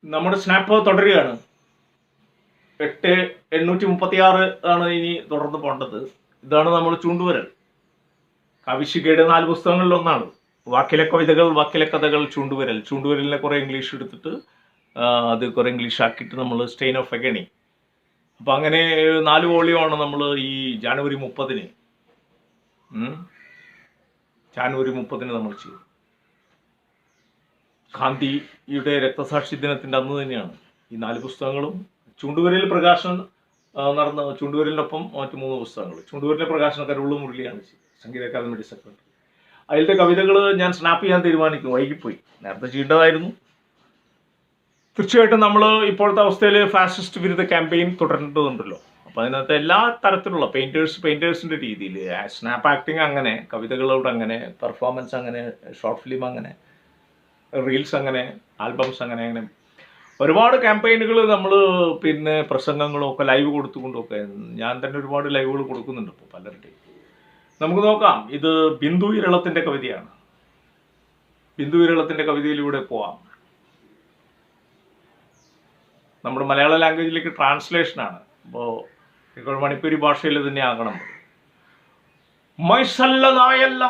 നമ്മുടെ സ്നാപ്പ് തുടരുകയാണ്. 8,836 ആണ് ഇനി തുടർന്ന് പോകേണ്ടത്. ഇതാണ് നമ്മൾ ചൂണ്ടുവരൽ. കവിശികയുടെ 4 പുസ്തകങ്ങളിൽ ഒന്നാണ്. വാക്കിലെ കവിതകൾ, വാക്കിലെ കഥകൾ, ചൂണ്ടുവരൽ. ചൂണ്ടുവരലിനെ കുറെ ഇംഗ്ലീഷ് എടുത്തിട്ട് അത് കുറെ ഇംഗ്ലീഷ് ആക്കിയിട്ട് നമ്മൾ സ്റ്റെയിൻ ഓഫ് എഗണി. അപ്പം അങ്ങനെ 4 വോളിയമാണ് നമ്മൾ ഈ ജാനുവരി 30-ന് നമ്മൾ ചെയ്തു. ഗാന്ധിയുടെ രക്തസാക്ഷി ദിനത്തിൻ്റെ അന്ന് തന്നെയാണ് ഈ 4 പുസ്തകങ്ങളും. ചൂണ്ടുവരൽ പ്രകാശനം നടന്ന ചൂണ്ടുവരലിനൊപ്പം മറ്റ് 3 പുസ്തകങ്ങൾ. ചൂണ്ടുവരലിലെ പ്രകാശനം കരുളു മുരളിയാണ് സംഗീത അക്കാദമിയുടെ സെക്രട്ടറി. അതിലത്തെ കവിതകൾ ഞാൻ സ്നാപ്പ് ചെയ്യാൻ തീരുമാനിക്കും. വൈകിപ്പോയി, നേരത്തെ ചെയ്യേണ്ടതായിരുന്നു. തീർച്ചയായിട്ടും നമ്മൾ ഇപ്പോഴത്തെ അവസ്ഥയിൽ ഫാസിസ്റ്റ് വിരുദ്ധ ക്യാമ്പയിൻ തുടരേണ്ടതുണ്ടല്ലോ. അപ്പോൾ അതിനകത്ത് എല്ലാ തരത്തിലുള്ള പെയിൻറ്റേഴ്സിൻ്റെ രീതിയിൽ സ്നാപ്പ് ആക്ടിങ് അങ്ങനെ, കവിതകളോട് അങ്ങനെ, പെർഫോമൻസ് അങ്ങനെ, ഷോർട്ട് ഫിലിം അങ്ങനെ, റീൽസ് അങ്ങനെ, ആൽബംസ് അങ്ങനെ അങ്ങനെ ഒരുപാട് ക്യാമ്പയിനുകൾ നമ്മൾ പ്രസംഗങ്ങളും ഒക്കെ ലൈവ് കൊടുത്തുകൊണ്ടൊക്കെ ഞാൻ തന്നെ ഒരുപാട് ലൈവുകൾ കൊടുക്കുന്നുണ്ട് ഇപ്പോൾ പലരുടെയും. നമുക്ക് നോക്കാം. ഇത് ബിന്ദു വിരളത്തിൻ്റെ കവിതയാണ്. ബിന്ദു വിരളത്തിൻ്റെ കവിതയിലൂടെ പോവാം. നമ്മുടെ മലയാള ലാംഗ്വേജിലേക്ക് ട്രാൻസ്ലേഷനാണ്. അപ്പോൾ ഇപ്പോൾ മണിപ്പൂരി ഭാഷയിൽ തന്നെ ആകണം. മൈസല്ല നായല്ല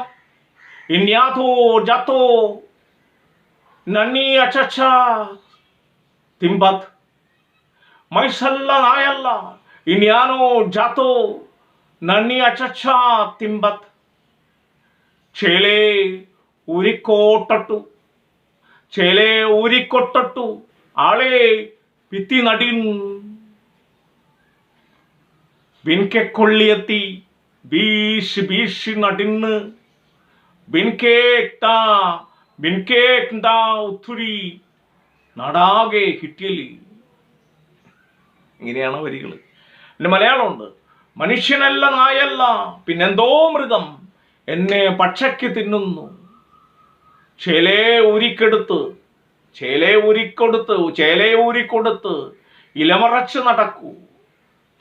ഇന്യാതോ ജാത്തോ നന്നി അച്ചച്ച തിമ്പത്. മൈസല്ല നായല്ല ഇന്യാനോ ജാത്തോ നന്നി അച്ചച്ച തിമ്പത്. ചേലേ ഊരിക്കൊട്ടട്ടു ആളെ ഭിത്തി നടിൻ. ബിൻകെ ബീഷി നടിന്ന് ബിൻകേക്താ ഉത്തുരി നടാകെ ഹിറ്റിയലി. ഇങ്ങനെയാണ് വരികൾ. പിന്നെ മലയാളമുണ്ട്. മനുഷ്യനല്ല നായല്ല പിന്നെന്തോ മൃഗം എന്നെ പക്ഷയ്ക്ക് തിന്നുന്നു. ചേലേ ഊരിക്കൊടുത്ത് ഇലമറച്ച് നടക്കൂ.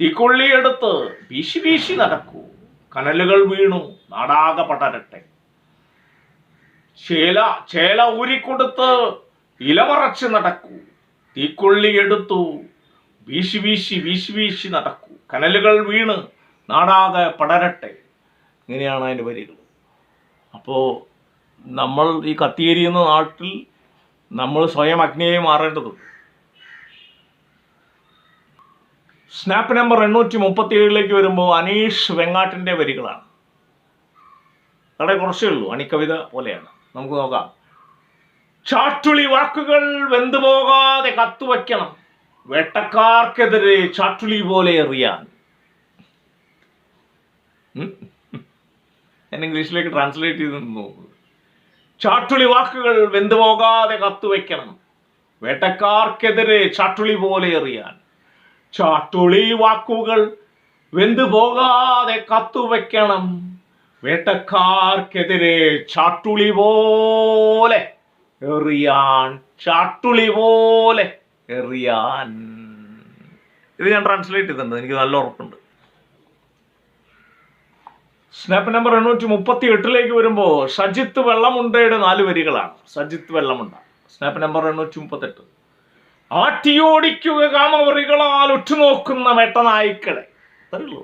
തീക്കൊള്ളിയെടുത്ത് വീശി നടക്കൂ. കനലുകൾ വീണു നാടാകെ പടരട്ടെ. ചേല ഊരിക്കൊടുത്ത് ഇലമറച്ച് നടക്കൂ. തീക്കൊള്ളിയെടുത്തു വീശി നടക്കൂ. കനലുകൾ വീണ് നാടാകെ പടരട്ടെ. ഇങ്ങനെയാണ് അതിൻ്റെ വരികൾ. അപ്പോൾ നമ്മൾ ഈ കത്തിയേരിയുന്ന നാട്ടിൽ നമ്മൾ സ്വയം അഗ്നിയായി മാറേണ്ടതുണ്ട്. സ്നാപ്പ് നമ്പർ 837 വരുമ്പോൾ അനീഷ് വെങ്ങാട്ടിൻ്റെ വരികളാണ്. വളരെ കുറച്ചേ ഉള്ളൂ, അണിക്കവിത പോലെയാണ്. നമുക്ക് നോക്കാം. ചാട്ടുളി വാക്കുകൾ വെന്തുപോകാതെ കത്തുവയ്ക്കണം, വേട്ടക്കാർക്കെതിരെ ചാട്ടുളി പോലെ എറിയാൻ. ഞാൻ ഇംഗ്ലീഷിലേക്ക് ട്രാൻസ്ലേറ്റ് ചെയ്ത് നോക്കൂ. ചാട്ടുളി വാക്കുകൾ വെന്തുപോകാതെ കത്തുവയ്ക്കണം, വേട്ടക്കാർക്കെതിരെ ചാട്ടുളി പോലെ എറിയാൻ. ചാട്ടുളി വാക്കുകൾ വെന്തുപോകാതെ കത്തുവയ്ക്കണം, വേട്ടക്കാർക്കെതിരെ ചാട്ടുളി പോലെ എറിയാൻ. ചാട്ടുളി പോലെ എറിയാൻ. ഇത് ഞാൻ ട്രാൻസ്ലേറ്റ് ചെയ്തിട്ടുണ്ട്, എനിക്ക് നല്ല ഉറപ്പുണ്ട്. സ്നാപ്പ് നമ്പർ 838 വരുമ്പോൾ സജിത്ത് വെള്ളമുണ്ടയുടെ 4 വരികളാണ്. സജിത്ത് വെള്ളമുണ്ട. Snap number 838. ആട്ടിയോടിക്കുക കാമവറികളാൽ ഉറ്റുനോക്കുന്ന വേട്ടനായ്ക്കളെ. അറിയുള്ളൂ.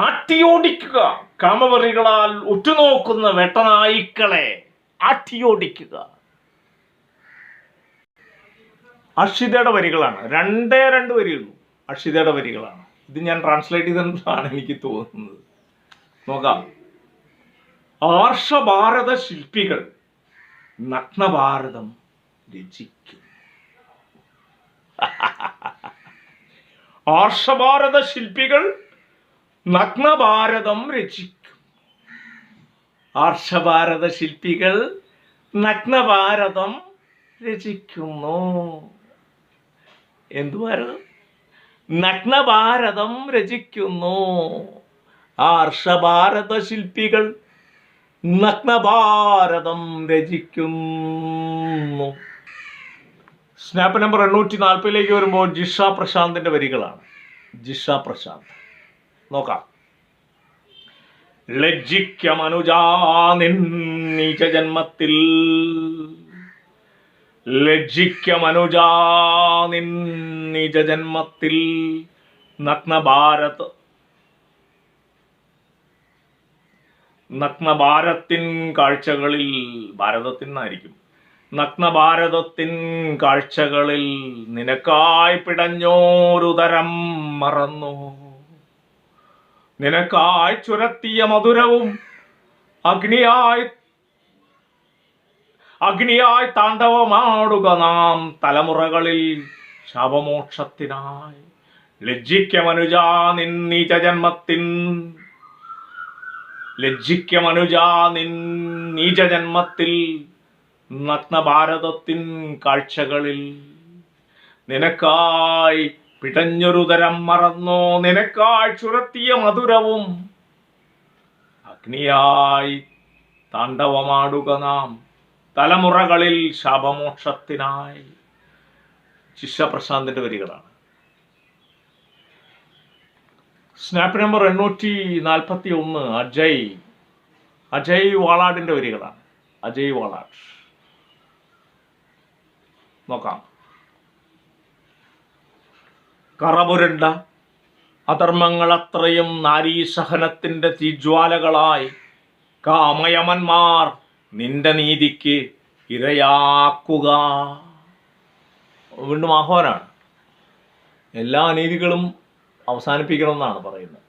ആട്ടിയോടിക്കുക കാമവറികളാൽ ഉറ്റുനോക്കുന്ന വേട്ടനായ്ക്കളെ. ആട്ടിയോടിക്കുക. അർഷിതയുടെ വരികളാണ്. 2 വരിയുള്ളൂ. അർഷിതയുടെ വരികളാണ്. ഇത് ഞാൻ ട്രാൻസ്ലേറ്റ് ചെയ്തതാണ് എനിക്ക് തോന്നുന്നത്. നോക്കാം. ആർഷഭാരത ശില്പികൾ നഗ്നഭാരതം രചിക്കും. ആർഷഭാരത ശില്പികൾ നഗ്നഭാരതം രചിക്കും. ആർഷഭാരത ശില്പികൾ നഗ്നഭാരതം രചിക്കുന്നു. എന്തു ഭാരതം? നഗ്നഭാരതം രചിക്കുന്നു. ആർഷഭാരത ശില്പികൾ നഗ്നഭാരതം രചിക്കുന്നു. സ്നാപ്പ് നമ്പർ 840 വരുമ്പോൾ ജിഷ പ്രശാന്തിൻ്റെ വരികളാണ്. ജിഷ പ്രശാന്ത്. നോക്കാം. ലജ്ജിക്ക മനുജാ നിൻ നീച ജന്മത്തിൽ, ലജ്ജിക്ക മനുജാ നിൻ നിജജന്മത്തിൽ നഗ്നഭാരത്തിൻ കാഴ്ചകളിൽ, ഭാരതത്തിനായിരിക്കും, നഗ്നഭാരതത്തിൻ കാഴ്ചകളിൽ നിനക്കായി പിടഞ്ഞോരുദരം മറന്നു, നിനക്കായി ചുരത്തിയ മധുരവും അഗ്നിയായി താണ്ഡവമാടുക നാം തലമുറകളിൽ ശാപമോക്ഷത്തിനായി. ലജ്ജിക്ക മനുജാ നിൻ നീചജന്മത്തിൽ നഗ്നഭാരതത്തിൻ കാഴ്ചകളിൽ നിനക്കായി പിടഞ്ഞൊരുതരം മറന്നോ, നിനക്കായി ചുരത്തിയ മധുരവും അഗ്നിയായി താണ്ഡവമാടുക നാം തലമുറകളിൽ ശാപമോക്ഷത്തിനായി. ശിഷ്യ പ്രശാന്തിന്റെ വരികളാണ്. സ്നാപ്പ് നമ്പർ 841 അജയ് വാളാടിന്റെ വരികളാണ്. അജയ് വാളാട് നോക്കാം. കറപുരണ്ട അധർമ്മങ്ങൾ അത്രയും നാരീസഹനത്തിന്റെ തീജ്വാലകളായി കാമയമന്മാർ നിന്റെ നീതിക്ക് ഇരയാക്കുക. വീണ്ടും ആഹ്വാനാണ്. എല്ലാ അനീതികളും അവസാനിപ്പിക്കണമെന്നാണ് പറയുന്നത്.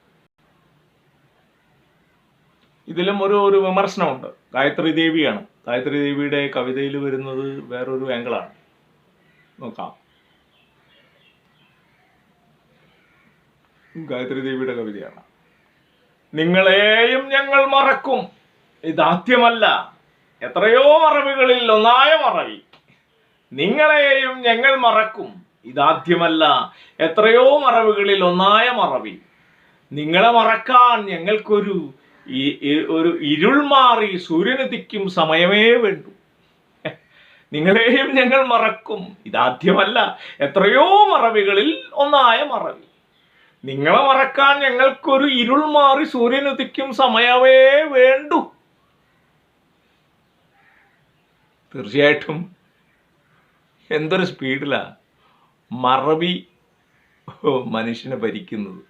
ഇതിലും ഒരു വിമർശനമുണ്ട്. ഗായത്രി ദേവിയാണ്. ഗായത്രി ദേവിയുടെ കവിതയിൽ വരുന്നത് വേറൊരു ആംഗിളാണ്. നോക്കാം. ഗായത്രി ദേവിയുടെ കവിതയാണ്. നിങ്ങളെയും ഞങ്ങൾ മറക്കും, ഇതാദ്യമല്ല, എത്രയോ മറവികളിൽ ഒന്നായ മറവി. നിങ്ങളെയും ഞങ്ങൾ മറക്കും, ഇതാദ്യമല്ല, എത്രയോ മറവികളിൽ ഒന്നായ മറവി. നിങ്ങളെ മറക്കാൻ ഞങ്ങൾക്കൊരു ഇരുൾ മാറി സൂര്യനുദിക്കും സമയമേ വേണ്ടു. നിങ്ങളെയും ഞങ്ങൾ മറക്കും, ഇതാദ്യമല്ല, എത്രയോ മറവികളിൽ ഒന്നായ മറവി. നിങ്ങളെ മറക്കാൻ ഞങ്ങൾക്കൊരു ഇരുൾ മാറി സൂര്യനുദിക്കും സമയമേ വേണ്ടു. തീർച്ചയായിട്ടും എന്തൊരു സ്പീഡിലാ മറവി മനുഷ്യനെ ഭരിക്കുന്നത്.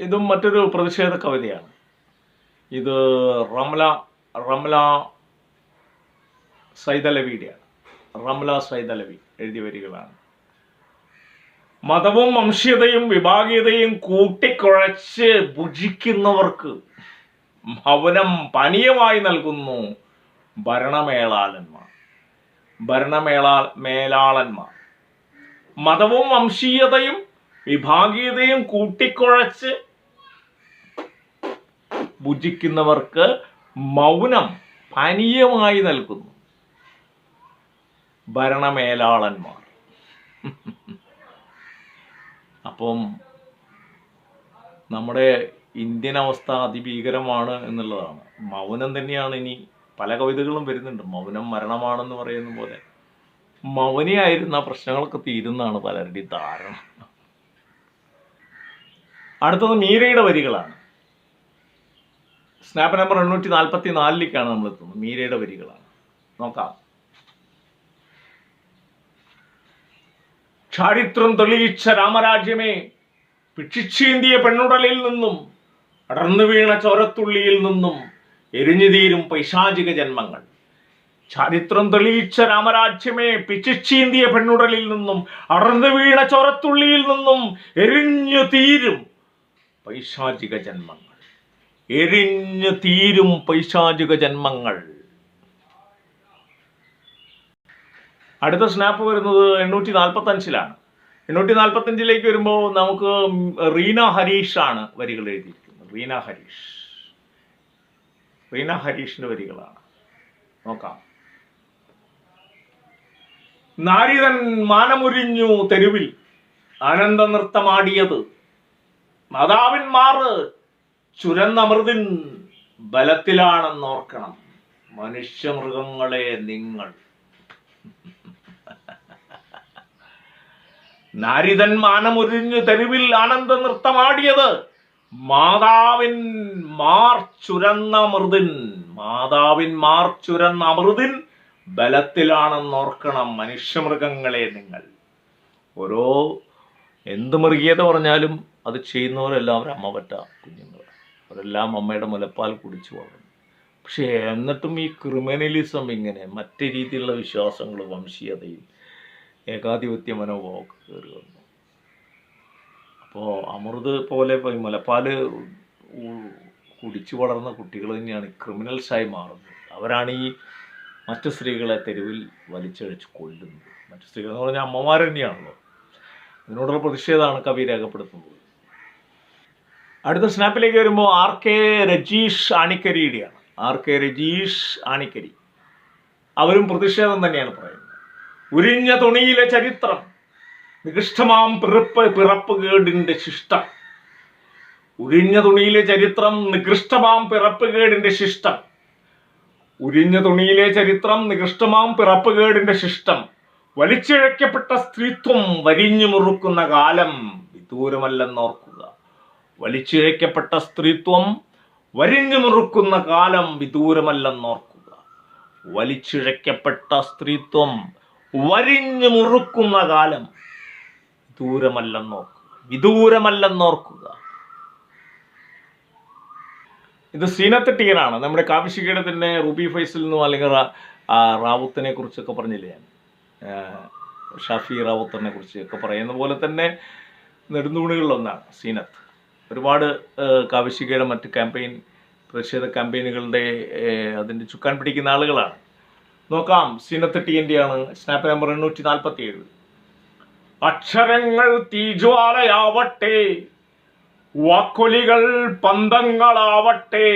ഇതും മറ്റൊരു പ്രതിഷേധ കവിതയാണ്. ഇത് റംല സൈദലവിയുടെയാണ്. റംല സൈദലവി എഴുതിയ വരികളാണ്. മതവും വംശീയതയും വിഭാഗീയതയും കൂട്ടിക്കുഴച്ച് ഭുജിക്കുന്നവർക്ക് ഭവനം പാനീയമായി നൽകുന്നു ഭരണമേലാളന്മാർ. മതവും വംശീയതയും വിഭാഗീയതയും കൂട്ടിക്കുഴച്ച് ഭുജിക്കുന്നവർക്ക് മൗനം പാനീയമായി നൽകുന്നു ഭരണമേലാളന്മാർ. അപ്പം നമ്മുടെ ഇന്ത്യൻ അവസ്ഥ അതിഭീകരമാണ് എന്നുള്ളതാണ്. മൗനം തന്നെയാണ്. ഇനി പല കവിതകളും വരുന്നുണ്ട്. മൗനം മരണമാണെന്ന് പറയുന്ന പോലെ മൗനിയായിരുന്ന പ്രശ്നങ്ങളൊക്കെ തീരുന്നതാണ് പലരുടെയും ധാരണ. അടുത്തത് മീരയുടെ വരികളാണ്. സ്നാപ്പ് നമ്പർ 844 നമ്മൾ എത്തുന്നത്. മീരയുടെ വരികളാണ്. നോക്കാം. ചാരിത്രം തെളിയിച്ച രാമരാജ്യമേ, പിക്ഷിച്ചീന്തിയ പെണ്ണുടലിൽ നിന്നും അടർന്നു വീണ ചോരത്തുള്ളിയിൽ നിന്നും എരിഞ്ഞു തീരും പൈശാചിക ജന്മങ്ങൾ. ചരിത്രം തെളിയിച്ച രാമരാജ്യമേ, പിച്ചിച്ചീന്തിയ പെണ്ണുടലിൽ നിന്നും അടർന്നു വീണ ചോരത്തുള്ളിയിൽ നിന്നും എരിഞ്ഞു തീരും പൈശാചിക ജന്മങ്ങൾ. എരിഞ്ഞു തീരും പൈശാചിക ജന്മങ്ങൾ. അടുത്ത സ്നാപ്പ് വരുന്നത് 845 845 വരുമ്പോൾ നമുക്ക് റീന ഹരീഷ് ആണ് വരികൾ എഴുതിയിരിക്കുന്നത്. റീന ഹരീഷിന്റെ വരികളാണ്. നോക്കാം. നാരിതൻ മാനമുരിഞ്ഞു തെരുവിൽ ആനന്ദ നൃത്തമാടിയത്, മാതാവിന്മാർ ചുരന്നമൃതിൻ ബലത്തിലാണെന്നോർക്കണം മനുഷ്യമൃഗങ്ങളെ നിങ്ങൾ. നാരിതൻ മാനമുരിഞ്ഞു തെരുവിൽ ആനന്ദ നൃത്തമാടിയത്, മാതാവിൻ മാർ ചുരന്ന മൃതിൻ മാതാവിന്മാർ ചുരന്ന അമൃതിൻ ബലത്തിലാണെന്നോർക്കണം മനുഷ്യമൃഗങ്ങളെ നിങ്ങൾ. ഓരോ എന്ത് മൃഗീയത പറഞ്ഞാലും അത് ചെയ്യുന്നവരെല്ലാവരും അമ്മ പറ്റ കുഞ്ഞുങ്ങൾ, അവരെല്ലാം അമ്മയുടെ മുലപ്പാൽ കുടിച്ചു വളർന്നു. പക്ഷേ എന്നിട്ടും ഈ ക്രിമിനലിസം, ഇങ്ങനെ മറ്റു രീതിയിലുള്ള വിശ്വാസങ്ങൾ, വംശീയതയും ഏകാധിപത്യ മനോഭാവം കയറി വന്നു. അപ്പോൾ അമൃത് പോലെ മുലപ്പാൽ കുടിച്ചു വളർന്ന കുട്ടികൾ തന്നെയാണ് ക്രിമിനൽസായി മാറുന്നത്. അവരാണ് ഈ മറ്റു സ്ത്രീകളെ തെരുവിൽ വലിച്ചഴിച്ച് കൊല്ലുന്നത്. മറ്റു സ്ത്രീകൾ എന്ന് പറഞ്ഞാൽ അമ്മമാർ തന്നെയാണല്ലോ. അതിനോടുള്ള പ്രതിഷേധമാണ് കവി രേഖപ്പെടുത്തുന്നത്. അടുത്ത സ്നാപ്പിലേക്ക് വരുമ്പോൾ RK രജീഷ് ആണിക്കരിയുടെയാണ്. RK രജീഷ് ആണിക്കരി അവരും പ്രതിഷേധം തന്നെയാണ് പറയുന്നത്. ഉരിഞ്ഞ തുണിയിലെ ചരിത്രം, നികൃഷ്ടമാം പിറപ്പുകേടിന്റെ ശിഷ്ടം. ഉരിഞ്ഞ തുണിയിലെ ചരിത്രം, നികൃഷ്ടമാം പിറപ്പുകേടിന്റെ ശിഷ്ടം. ഉരിഞ്ഞ തുണിയിലെ ചരിത്രം, നികൃഷ്ടമാം പിറപ്പുകേടിന്റെ ശിഷ്ടം. വലിച്ചിഴക്കപ്പെട്ട സ്ത്രീത്വം വരിഞ്ഞു മുറുക്കുന്ന കാലം വിദൂരമല്ലെന്നോർക്കുക. വലിച്ചിഴക്കപ്പെട്ട സ്ത്രീത്വം വരിഞ്ഞു മുറുക്കുന്ന കാലം വിദൂരമല്ലെന്നോർക്കുക. വലിച്ചിഴക്കപ്പെട്ട സ്ത്രീത്വം വരിഞ്ഞു മുറുക്കുന്ന കാലം വിദൂരമല്ലെന്നോർക്കുക. ഇത് സീനത്ത് ടീനാണ്. നമ്മുടെ കാവ്യശികയുടെ തന്നെ റൂബി ഫൈസൽ നിന്നും അല്ലെങ്കിൽ റാവുത്തിനെ കുറിച്ചൊക്കെ പറഞ്ഞില്ലേ ഞാൻ, ഷാഫി റാവുത്തറിനെ കുറിച്ചൊക്കെ പറയുന്ന പോലെ തന്നെ നെടുന്തൂണുകളിലൊന്നാണ് സീനത്ത്. ഒരുപാട് കാവ്യശികയുടെ മറ്റ് പ്രതിഷേധ ക്യാമ്പയിനുകളുടെ അതിൻ്റെ ചുക്കാൻ പിടിക്കുന്ന ആളുകളാണ്. നോക്കാം, സീനത്ത് ടീൻ്റെയാണ്. Snap number 847. അക്ഷരങ്ങൾ തീജ്വാലയാവട്ടെ, വാക്കൊലികൾ പന്തങ്ങളാവട്ടെ,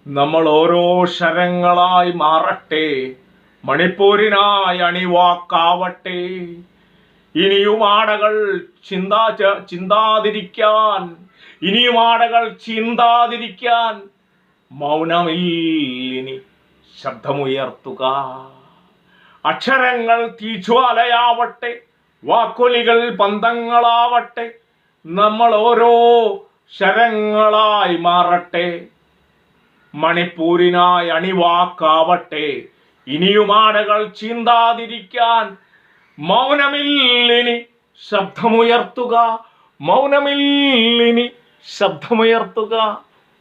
നമ്മൾ ഓരോ ശരങ്ങളായി മാറട്ടെ, മണിപ്പൂരിനായി അണിവാക്കാവട്ടെ. ഇനിയും ആടകൾ ചിന്താതിരിക്കാൻ, ഇനിയും ആടകൾ ചിന്താതിരിക്കാൻ മൗനമില്ലിനി ശബ്ദമുയർത്തുക. അക്ഷരങ്ങൾ തീജ്വാലയാവട്ടെ, വാക്കൊലികൾ പന്തങ്ങളാവട്ടെ, നമ്മൾ ഓരോ ശരങ്ങളായി മാറട്ടെ, മണിപ്പൂരിനായി അണിവാക്കാവട്ടെ. ഇനിയും ആടകൾ ചീന്താതിരിക്കാൻ മൗനമില്ലിനി ശബ്ദമുയർത്തുക, മൗനമില്ലിനി ശബ്ദമുയർത്തുക.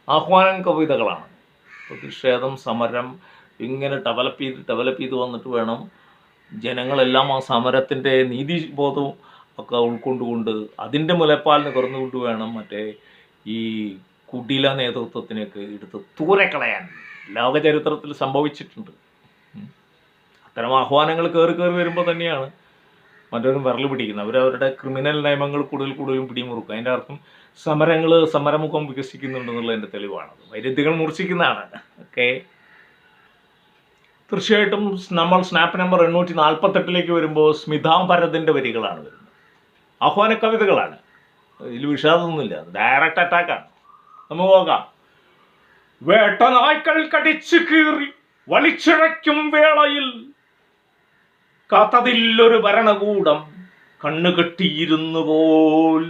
ആഹ്വാനം കവിതകളാണ്. പ്രതിഷേധം, സമരം ഇങ്ങനെ ഡെവലപ്പ് ചെയ്ത് വന്നിട്ട് വേണം ജനങ്ങളെല്ലാം ആ സമരത്തിൻ്റെ നീതിബോധവും ഒക്കെ ഉൾക്കൊണ്ടുകൊണ്ട് അതിൻ്റെ മുലപ്പാൽ നുകർന്നുകൊണ്ട് വേണം മറ്റേ ഈ കുടില നേതൃത്വത്തിനൊക്കെ എടുത്ത് തൂരക്കളയാൻ. ലോക ചരിത്രത്തിൽ സംഭവിച്ചിട്ടുണ്ട്. അത്തരം ആഹ്വാനങ്ങൾ കയറി വരുമ്പോൾ തന്നെയാണ് മറ്റൊരു വിരൽ പിടിക്കുന്നത്. അവരവരുടെ ക്രിമിനൽ നിയമങ്ങൾ കൂടുതലും പിടിമുറുക്കും. അതിൻ്റെ അർത്ഥം സമരമുഖം വികസിക്കുന്നുണ്ടെന്നുള്ളതിൻ്റെ തെളിവാണത്. വൈരുദ്ധ്യങ്ങൾ മൂർച്ഛിക്കുന്നതാണ്. ഓക്കെ, തീർച്ചയായിട്ടും നമ്മൾ സ്നാപ്പ് നമ്പർ 848 വരുമ്പോൾ സ്മിതാ ഭരതിൻ്റെ വരികളാണ് വരുന്നത്. ആഹ്വാന കവിതകളാണ്. ഇതിൽ വിഷാദമൊന്നുമില്ല, ഡയറക്റ്റ് അറ്റാക്കാണ്. നമുക്ക് നോക്കാം. വേട്ടനായ്ക്കൾ കടിച്ചു കീറി വലിച്ചിഴയ്ക്കും വേളയിൽ കാത്തതില്ലൊരു ഭരണകൂടം കണ്ണുകെട്ടിയിരുന്നു പോൽ.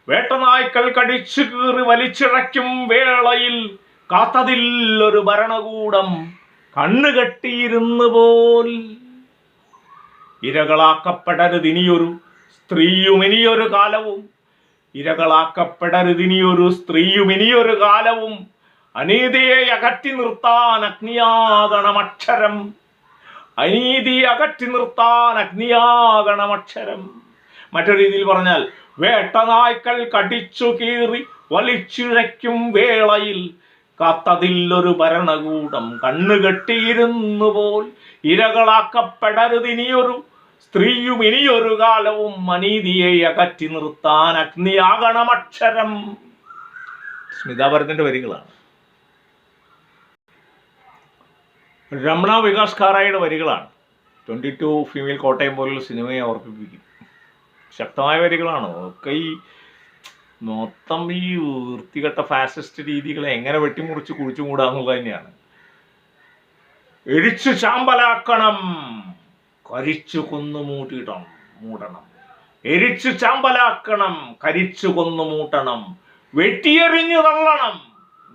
വേട്ടനായ്ക്കൾ കടിച്ചു കീറി വലിച്ചിഴയ്ക്കും വേളയിൽ കാത്തതില്ലൊരു ഭരണകൂടം കണ്ണുകെട്ടിയിരുന്നു പോൽ. ഇരകളാക്കപ്പെടരുതിനിയൊരു സ്ത്രീയുമിനിയൊരു കാലവും, ഇരകളാക്കപ്പെടരുതിനിയൊരു സ്ത്രീയുമിനിയൊരു കാലവും, അനീതിയെ അകറ്റി നിർത്താൻ അഗ്നിയാകണമക്ഷരം, അനീതിയെ അകറ്റി നിർത്താൻ അഗ്നിയാകണമക്ഷരം. മറ്റൊരു രീതിയിൽ പറഞ്ഞാൽ, വേട്ടനായ്ക്കൾ കടിച്ചു കീറി വലിച്ചിഴയ്ക്കും വേളയിൽ കാത്തതില്ലൊരു ഭരണകൂടം കണ്ണുകെട്ടിയിരുന്നു പോൽ. ഇരകളാക്കപ്പെടരുതിനിയൊരു സ്ത്രീയും ഇനിയൊരു കാലവും, അനീതിയെ അകറ്റി നിർത്താൻ അഗ്നിയാകണമക്ഷരം. സ്മിതാ ഭരതിന്റെ വരികളാണ്. രമണ വികാസ് ഖാറായുടെ വരികളാണ്. 22 ഫീമെയിൽ കോട്ടയം പോലുള്ള സിനിമയെ ഓർമ്മിപ്പിക്കും. ശക്തമായ വരികളാണ് ഒക്കെ. ഈ മൊത്തം ഈ വൃത്തികെട്ട ഫാസിസ്റ്റ് രീതികളെ എങ്ങനെ വെട്ടിമുറിച്ച് കുഴിച്ചു മൂടാന്നുള്ളത് തന്നെയാണ്. എഴിച്ചു ചാമ്പലാക്കണം, കരിച്ചു കൊന്നു മൂടണം. എരിച്ചു ചാമ്പലാക്കണം, കരിച്ചു കൊന്നു മൂട്ടണം. വെട്ടിയെറിഞ്ഞു തള്ളണം,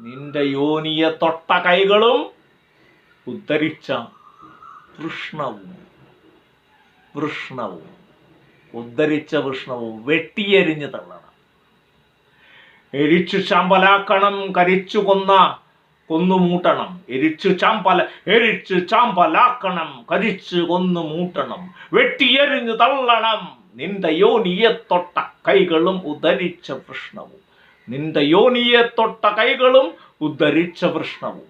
നിന്റെ യോനിയെ തൊട്ട കൈകളും ഉദ്ധരിച്ച വൃഷ്ണവും ഉദ്ധരിച്ച വൃഷ്ണവും വെട്ടിയെരിഞ്ഞ് തള്ളണം. എരിച്ചു ചാമ്പലാക്കണം, കരിച്ചു കൊന്നു മൂട്ടണം. എരിച്ചു ചാമ്പലാക്കണം, കരിച്ചു കൊന്നു മൂട്ടണം. വെട്ടിയെരിഞ്ഞു തള്ളണം നിന്റെ യോനിയെ തൊട്ട കൈകളും ഉദ്ധരിച്ച വൃഷ്ണവും. നിന്റെ യോനിയെ തൊട്ട കൈകളും ഉദ്ധരിച്ച വൃഷ്ണവും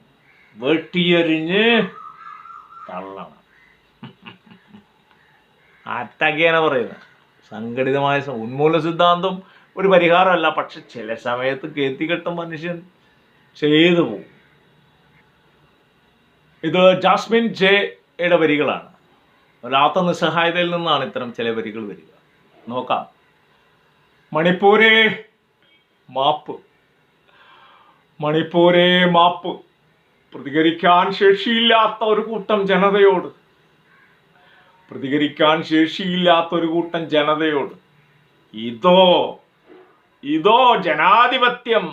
വെട്ടിയെറിഞ്ഞ് തള്ളണം. ആറ്റൊക്കെയാണ് പറയുന്നത്. സംഘടിതമായ ഉന്മൂലന സിദ്ധാന്തം ഒരു പരിഹാരമല്ല, പക്ഷെ ചില സമയത്ത് കേത്തികെട്ട മനുഷ്യൻ ചെയ്തു പോകും. ഇത് ജാസ്മിൻ ജെയുടെ വരികളാണ്. വല്ലാത്ത നിസ്സഹായതയിൽ നിന്നാണ് ഇത്തരം ചില വരികൾ വരിക. നോക്കാം. മണിപ്പൂരേ മാപ്പ്. പ്രതികരിക്കാൻ ശേഷിയില്ലാത്ത ഒരു കൂട്ടം ജനതയോട് ഇതോ ജനാധിപത്യം.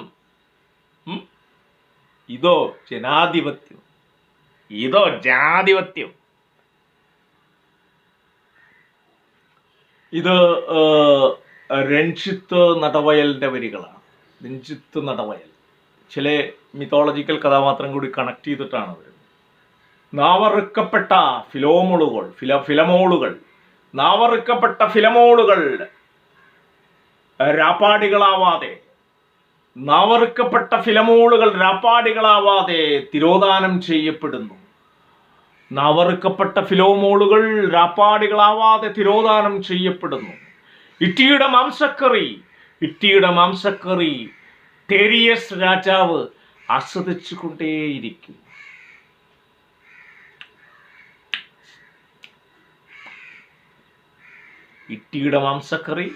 ഇത് രഞ്ജിത്ത് നടവയലിന്റെ വരികളാണ്. രഞ്ജിത്ത് നടവയൽ ചില മിത്തോളജിക്കൽ കഥാപാത്രം കൂടി കണക്ട് ചെയ്തിട്ടാണ് വരുന്നത്. നാവറുക്കപ്പെട്ട ഫിലമോളുകൾ രാപ്പാടികളാവാതെ തിരോധാനം ചെയ്യപ്പെടുന്നു. ഇറ്റിയുടെ മാംസക്കറി ടെരിയസ് രാജാവ് ആസ്വദിച്ചു കൊണ്ടേയിരിക്കും. ഇറ്റിയുടെ മാംസക്കറി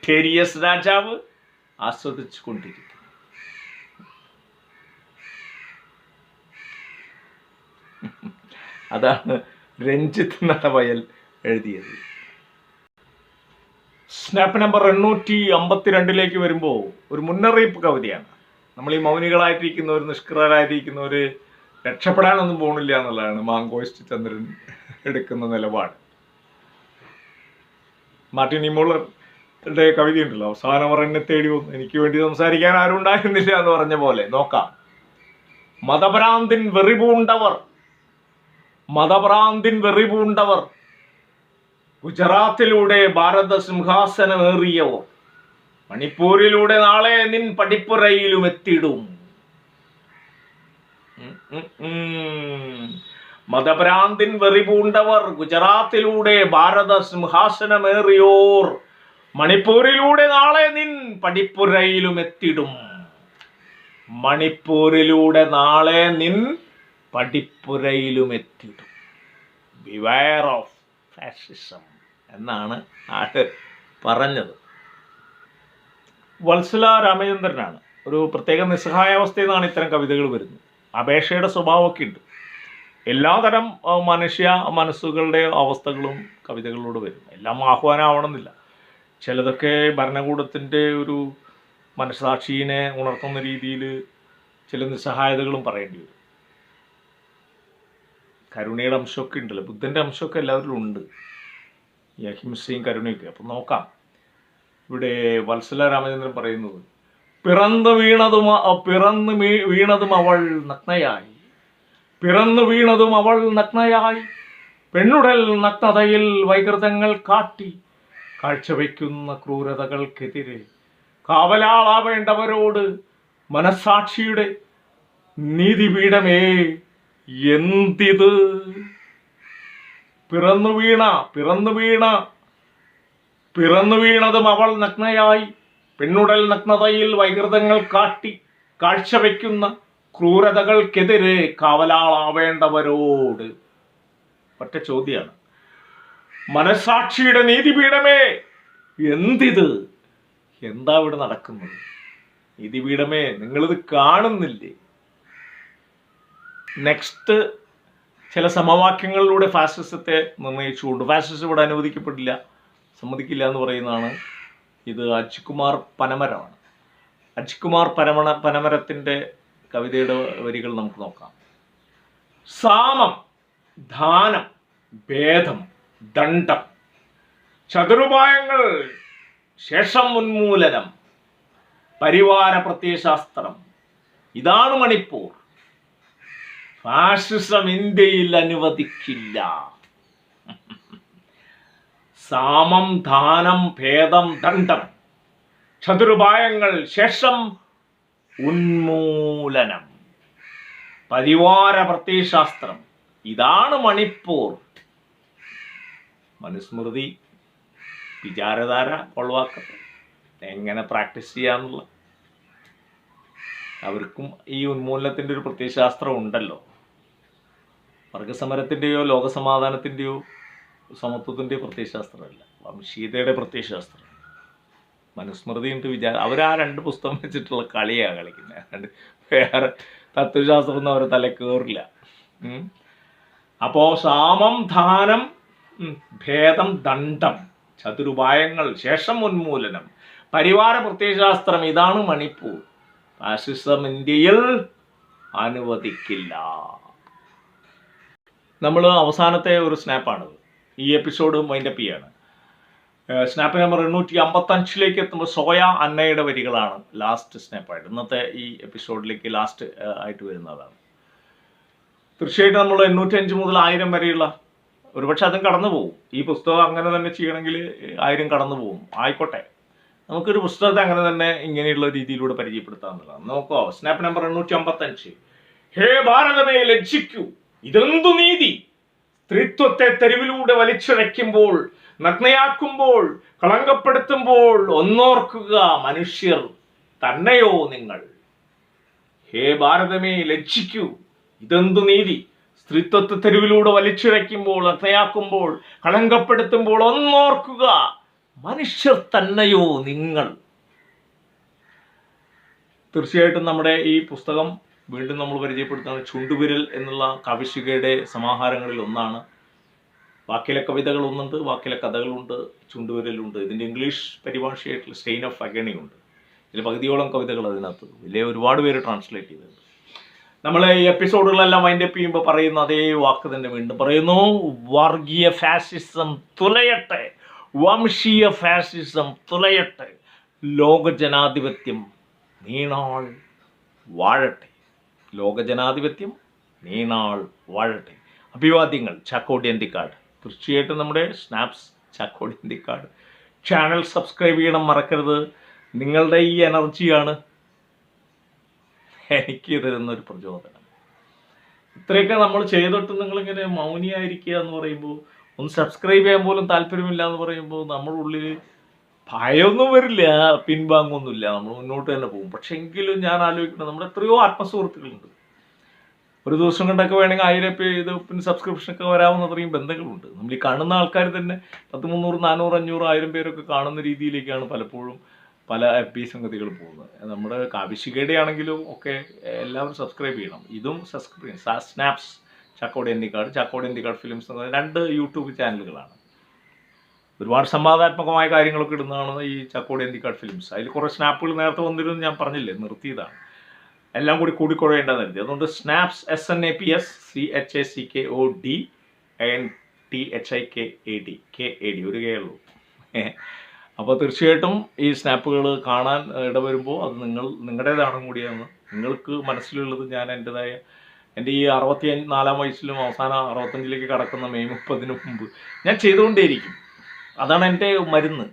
ടെരിയസ് രാജാവ് ആസ്വദിച്ചു കൊണ്ടിരിക്കും. അതാണ് രഞ്ജിത്ത് നടവയൽ എഴുതിയത്. സ്നാപ്പ് നമ്പർ 852 വരുമ്പോൾ ഒരു മുന്നറിയിപ്പ് കവിതയാണ്. നമ്മൾ ഈ മൗനികളായിട്ടിരിക്കുന്നവർ, നിഷ്ക്രിയരായിരിക്കുന്നവർ രക്ഷപ്പെടാനൊന്നും പോകണില്ല എന്നുള്ളതാണ് മാങ്കോയിസ്റ്റ് ചന്ദ്രൻ എടുക്കുന്ന നിലപാട്. മാർട്ടിൻ നിമോളറുടെ കവിതയുണ്ടല്ലോ, അവസാനം അവർ എന്നെ തേടി വന്നു, എനിക്ക് വേണ്ടി സംസാരിക്കാൻ ആരും ഉണ്ടായിരുന്നില്ല എന്ന് പറഞ്ഞ പോലെ. നോക്കാം. മതഭ്രാന്തിൻ വെറിപൂണ്ടവർ ഗുജറാത്തിലൂടെ ഭാരത സിംഹാസനമേറിയവർ മണിപ്പൂരിലൂടെ നാളെ നിൻ പടിപ്പുരയിലും എത്തിയിടും. മതഭ്രാന്തിൻ വെറിപൂണ്ടവർ ഗുജറാത്തിലൂടെ ഭാരത സിംഹാസനമേറിയോർ മണിപ്പൂരിലൂടെ നാളെ നിൻ പടിപ്പുരയിലും എത്തിയിടും. ബിവെയർ ഓഫ് ഫാഷിസം എന്നാണ് ആള് പറഞ്ഞത്. വത്സല രാമചന്ദ്രനാണ്. ഒരു പ്രത്യേക നിസ്സഹായാവസ്ഥയിൽ നിന്നാണ് ഇത്തരം കവിതകൾ വരുന്നത്. അപേക്ഷയുടെ സ്വഭാവമൊക്കെ ഉണ്ട്. എല്ലാതരം മനസ്സുകളുടെ അവസ്ഥകളും കവിതകളിലൂടെ വരും. എല്ലാം ആഹ്വാനമാവണമെന്നില്ല. ചിലതൊക്കെ ഭരണകൂടത്തിൻ്റെ ഒരു മനസ്സാക്ഷിയെ ഉണർത്തുന്ന രീതിയിൽ ചില നിസ്സഹായതകളും പറയേണ്ടി വരും. കരുണയുടെ അംശമൊക്കെ ഉണ്ടല്ലോ, ബുദ്ധൻ്റെ അംശമൊക്കെ എല്ലാവരിലും ഉണ്ട്, ഈ അഹിംസയും കരുണയൊക്കെ. അപ്പം നോക്കാം. ഇവിടെ വത്സല രാമചന്ദ്രൻ പറയുന്നത്, പിറന്നു വീണതും അവൾ നഗ്നയായി പെണ്ണുടൽ നഗ്നതയിൽ വൈകൃതങ്ങൾ കാട്ടി കാഴ്ചവെക്കുന്ന ക്രൂരതകൾക്കെതിരെ കാവലാളാവേണ്ടവരോട് മനസാക്ഷിയുടെ നീതിപീഠമേ എന്തിത്. പിറന്നു വീണതും അവൾ നഗ്നയായി പെണ്ണുടൽ നഗ്നതയിൽ വൈകൃതങ്ങൾ കാട്ടി കാഴ്ചവെക്കുന്ന ക്രൂരതകൾക്കെതിരെ കാവലാളാവേണ്ടവരോട്. ഒറ്റ ചോദ്യമാണ്, മനസാക്ഷിയുടെ നീതിപീഠമേ എന്തിത്? എന്താ ഇവിടെ നടക്കുന്നത്? നീതിപീഠമേ, നിങ്ങളിത് കാണുന്നില്ലേ? നെക്സ്റ്റ് ചില സമവാക്യങ്ങളിലൂടെ ഫാസിസത്തെ നിർണയിച്ചുകൊണ്ട്, ഫാസിസം ഇവിടെ അനുവദിക്കപ്പെടില്ല, സമ്മതിക്കില്ല എന്ന് പറയുന്നതാണ്. ഇത് അജികുമാർ പനമരമാണ്. അജികുമാർ പനമരത്തിൻ്റെ കവിതയുടെ വരികൾ നമുക്ക് നോക്കാം. സാമം, ധാനം, ഭേദം, ദണ്ഡം, ചതുരുപായങ്ങൾ, ശേഷം ഉന്മൂലനം, പരിവാര പ്രത്യയശാസ്ത്രം, ഇതാണ് മണിപ്പൂർ. ഫാഷിസം ഇന്ത്യയിൽ അനുവദിക്കില്ല. സാമം, ധാനം, ഭേദം, ദണ്ഡം, ചതുരുപായങ്ങൾ, ശേഷം ഉന്മൂലനം, പരിവാര പ്രത്യയശാസ്ത്രം, ഇതാണ് മണിപ്പൂർ. മനുസ്മൃതി, വിചാരധാര കൊളവാക്കട്ടെ, എങ്ങനെ പ്രാക്ടീസ് ചെയ്യാന്നുള്ള. അവർക്കും ഈ ഉന്മൂലനത്തിൻ്റെ ഒരു പ്രത്യയശാസ്ത്രം ഉണ്ടല്ലോ. വർഗസമരത്തിൻ്റെയോ ലോകസമാധാനത്തിൻ്റെയോ സമത്വത്തിൻ്റെയോ പ്രത്യയശാസ്ത്രമല്ല, വംശീയതയുടെ പ്രത്യയശാസ്ത്രം. മനുസ്മൃതി ഉണ്ട്, അവർ ആ 2 പുസ്തകം വെച്ചിട്ടുള്ള കളിയാണ് കളിക്കുന്നത്. അതുകൊണ്ട് വേറെ തത്വശാസ്ത്രം ഒന്നും അവരെ തല കയറില്ല. അപ്പോൾ സാമം, ധാനം, ഭേദം, ദണ്ഡം, ചതുരുപായങ്ങൾ, ശേഷം ഉന്മൂലനം, പരിവാര പ്രത്യയശാസ്ത്രം, ഇതാണ് മണിപ്പൂർ. ഫാഷിസം ഇന്ത്യയിൽ അനുവദിക്കില്ല. നമ്മൾ അവസാനത്തെ ഒരു സ്നാപ്പാണിത്. ഈ എപ്പിസോഡ് വൈൻഡപ്പ് ചെയ്യാണ്. സ്നാപ്പ് നമ്പർ 855 എത്തുമ്പോൾ സോയ അന്നയുടെ വരികളാണ് ലാസ്റ്റ് സ്നാപ്പായിട്ട്. ഇന്നത്തെ ഈ എപ്പിസോഡിലേക്ക് ലാസ്റ്റ് ആയിട്ട് വരുന്നതാണ്. തീർച്ചയായിട്ടും നമ്മൾ 805 മുതൽ 1000 വരെയുള്ള, ഒരുപക്ഷെ അതും കടന്നു പോകും. ഈ പുസ്തകം അങ്ങനെ തന്നെ ചെയ്യണമെങ്കിൽ 1000 കടന്നു പോകും. ആയിക്കോട്ടെ, നമുക്കൊരു പുസ്തകത്തെ അങ്ങനെ തന്നെ ഇങ്ങനെയുള്ള രീതിയിലൂടെ പരിചയപ്പെടുത്താവുന്നതാണ്. നോക്കോ, സ്നാപ്പ് നമ്പർ 855. ഹേ ഭാരതമേ ലജ്ജിക്കൂ, ഇതെന്തു നീതി! സ്ത്രീത്വത്തെ തെരുവിലൂടെ വലിച്ചിഴയ്ക്കുമ്പോൾ, നഗ്നയാക്കുമ്പോൾ, കളങ്കപ്പെടുത്തുമ്പോൾ ഒന്നോർക്കുക മനുഷ്യർ തന്നെയോ നിങ്ങൾ. ഹേ ഭാരതമേ ലജ്ജിക്കൂ, ഇതെന്തു നീതി! സ്ത്രീത്വത്തെ തെരുവിലൂടെ വലിച്ചിഴയ്ക്കുമ്പോൾ, നഗ്നയാക്കുമ്പോൾ, കളങ്കപ്പെടുത്തുമ്പോൾ ഒന്നോർക്കുക മനുഷ്യർ തന്നെയോ നിങ്ങൾ. തീർച്ചയായിട്ടും നമ്മുടെ ഈ പുസ്തകം വീണ്ടും നമ്മൾ പരിചയപ്പെടുത്തുന്നത് ചുണ്ടുവിരൽ എന്നുള്ള കാവ്യശികയുടെ സമാഹാരങ്ങളിൽ ഒന്നാണ്. വാക്കിലെ കവിതകളൊന്നുണ്ട്, വാക്കിലെ കഥകളുണ്ട്, ചുണ്ടുവിരലുണ്ട്. ഇതിൻ്റെ ഇംഗ്ലീഷ് പരിഭാഷയായിട്ടുള്ള സ്റ്റെയിൻ ഓഫ് അഗണി ഉണ്ട്. ഇതിൽ പകുതിയോളം കവിതകൾ അതിനകത്ത് വലിയ ഒരുപാട് പേര് ട്രാൻസ്ലേറ്റ് ചെയ്തിട്ടുണ്ട്. നമ്മൾ ഈ എപ്പിസോഡുകളെല്ലാം വൈൻഡപ്പ് ചെയ്യുമ്പോൾ പറയുന്ന അതേ വാക്ക് തന്നെ വീണ്ടും പറയുന്നു. വർഗീയ ഫാസിസം തുലയട്ടെ, വംശീയ ഫാസിസം തുലയട്ടെ, ലോകജനാധിപത്യം നീണാൾ വാഴട്ടെ, ലോകജനാധിപത്യം നീണാൾ വാഴട്ടെ. അഭിവാദ്യങ്ങൾ, ചാക്കോടി അന്തിക്കാട്. തീർച്ചയായിട്ടും നമ്മുടെ സ്നാപ്സ് ചാക്കോടി അന്തിക്കാട് ചാനൽ സബ്സ്ക്രൈബ് ചെയ്യണം മറക്കരുത്. നിങ്ങളുടെ ഈ എനർജിയാണ് എനിക്ക് തരുന്നൊരു പ്രചോദനം. ഇത്രയൊക്കെ നമ്മൾ ചെയ്തിട്ട് നിങ്ങളിങ്ങനെ മൗനിയായിരിക്കുക എന്ന് പറയുമ്പോൾ, ഒന്ന് സബ്സ്ക്രൈബ് ചെയ്യാൻ പോലും താല്പര്യമില്ല എന്ന് പറയുമ്പോൾ നമ്മുടെ ഉള്ളിൽ ഭയമൊന്നും വരില്ല, പിൻവാങ്ങൊന്നുമില്ല, നമ്മൾ മുന്നോട്ട് തന്നെ പോകും. പക്ഷെ എങ്കിലും ഞാൻ ആലോചിക്കുന്നത്, നമ്മുടെ എത്രയോ ആത്മസുഹൃത്തുക്കളുണ്ട്. ഒരു ദിവസം കൊണ്ടൊക്കെ വേണമെങ്കിൽ 1000 ഇത് പിന്നെ സബ്സ്ക്രിപ്ഷനൊക്കെ വരാവുന്ന അത്രയും ബന്ധങ്ങളുണ്ട്. നമ്മൾ ഈ കാണുന്ന ആൾക്കാർ തന്നെ 10, 300, 400, 500, 1000 പേരൊക്കെ കാണുന്ന രീതിയിലേക്കാണ് പലപ്പോഴും പല FB സംഗതികൾ പോകുന്നത്. നമ്മുടെ കാവ്യശികയുടെ ആണെങ്കിലും ഒക്കെ എല്ലാവരും സബ്സ്ക്രൈബ് ചെയ്യണം. ഇതും സബ്സ്ക്രൈബ് ചെയ്യണം. സ്നാപ്സ് ചാക്കോടി അന്തിക്കാട്, ചാക്കോടി അന്തിക്കാട് ഫിലിംസ് എന്ന 2 യൂട്യൂബ് ചാനലുകളാണ്. ഒരുപാട് സംവാദാത്മകമായ കാര്യങ്ങളൊക്കെ ഇടുന്നതാണ് ഈ ചാക്കോടി അന്തിക്കാട് ഫിലിംസ്. അതിൽ കുറേ സ്നാപ്പുകൾ നേരത്തെ വന്നിരുന്നു, ഞാൻ പറഞ്ഞില്ലേ, നിർത്തിയതാണ്. എല്ലാം കൂടി കൂടിക്കുഴയേണ്ടതെന്ന് കരുതി. അതുകൊണ്ട് സ്നാപ്സ് SNAPS CHACKODANTHIKAD ഒരു കേ ഉള്ളൂ. അപ്പോൾ തീർച്ചയായിട്ടും ഈ സ്നാപ്പുകൾ കാണാൻ ഇടവരുമ്പോൾ അത് നിങ്ങളുടേതാണും കൂടിയാണ്. നിങ്ങൾക്ക് മനസ്സിലുള്ളത് ഞാൻ എൻ്റെ ഈ 64-ാം വയസ്സിലും അവസാനം 65-ലേക്ക് കടക്കുന്ന മെയ് 30-ന് മുമ്പ് ഞാൻ ചെയ്തുകൊണ്ടേയിരിക്കും. അതാണ് എൻ്റെ മരുന്ന്,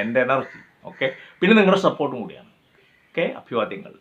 എൻ്റെ എനർജി. ഓക്കെ, പിന്നെ നിങ്ങളുടെ സപ്പോർട്ടും കൂടിയാണ്. ഓക്കെ, അഭിവാദ്യങ്ങൾ.